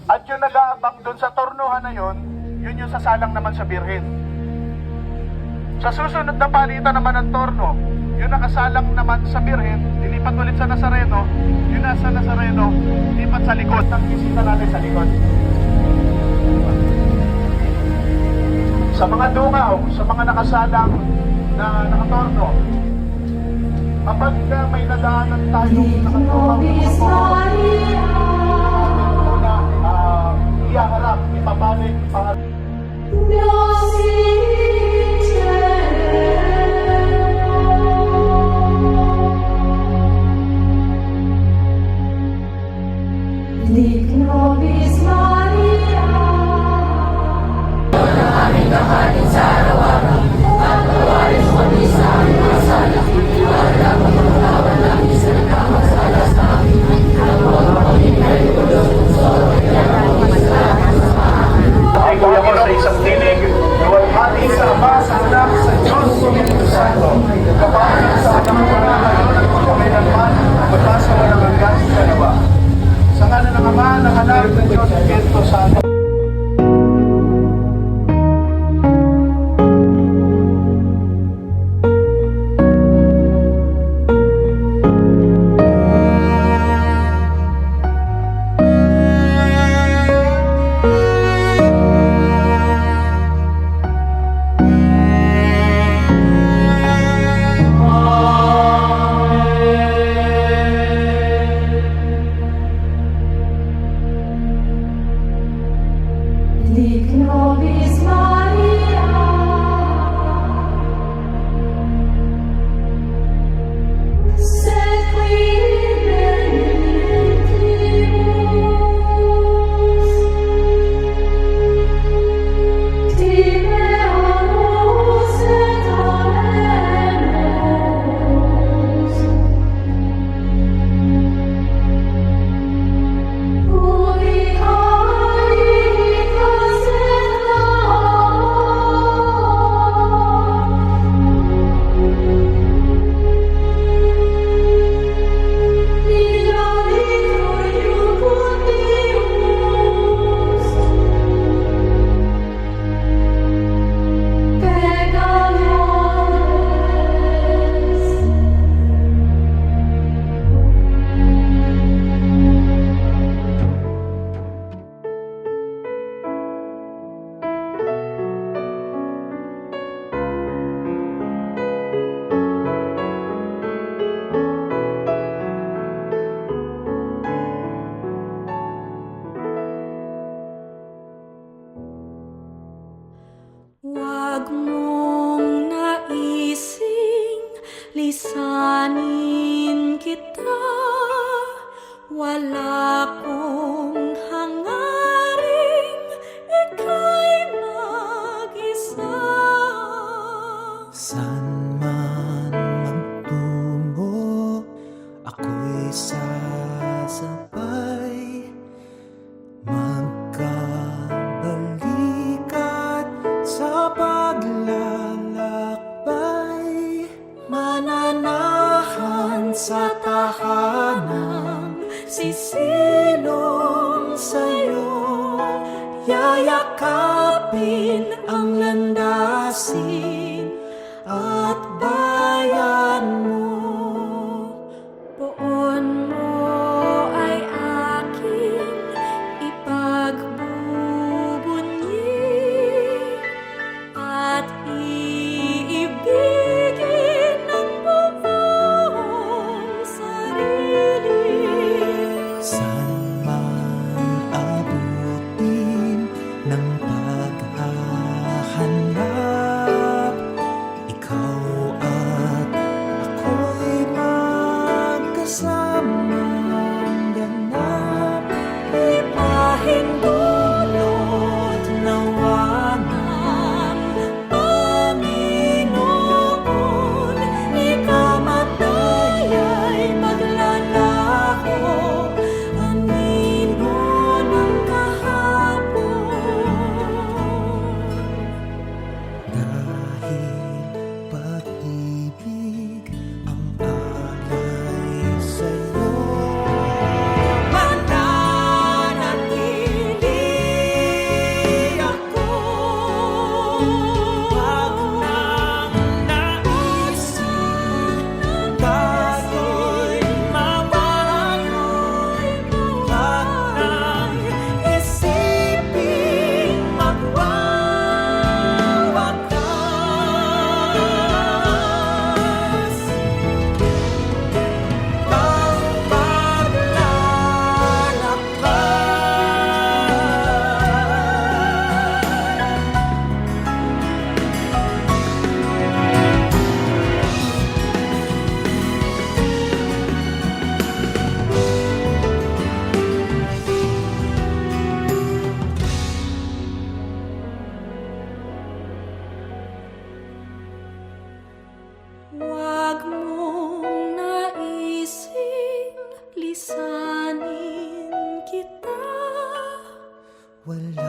At yung nag-aabang doon sa tornuhan na yun, yun yung sasalang naman sa birhen. Sa susunod na palitan naman ng torno, yung nakasalang naman sa birhen, dilipat ulit sa Nazareno, yung nasa Nazareno, lipat sa likod. Ang isita natin sa likod. Sa mga dungaw, sa mga nakasalang na nakatorno, kapag may nadaanan tayong nakatorno, iyaharap, ipabalik, ipaharap. Lic nobis Maria. Aming kahanin sa araw-araw, at tawarin mo kami sa aming mga sala, para mapagkawan namin sa nagkakasala sa amin. Ang huwag kami kayo ulong puso, kaya kami sa amin. Ay kuya ko sa isang tinig, luwalhati sa Ama, sa Anak, sa Diyos, Espiritu Santo, kapag sa anak mo na ngayon at magkakailanman, magpasa mo ng hanggang sa nawa. Sa ngalan ng Ama, ng Anak, ng Diyos, Espiritu Santo. Lic nobis Maria. Sed qui benedictibus, timeamus et amenemus. Huwag mong naising lisanin kita, wala kong hangaring ika'y mag-isa. San man magtungo, ako'y sasabay, magkabalikat sa paglalakbay, mananahan sa tahanan, sisilong sa'yo, yayakapin ang landasin at bayan mo. Poon mo ay aking ipagbubunyi at iibigin ng buong sarili. San man abutin ng paghahanap, ikaw at ako'y magkasamang ganap. Ipahintulot nawa ng Panginoon, ikamatay ay maglalako, anino ng kahapon. Dahil pag-ibig ang alay sa'yo, Mananatili wala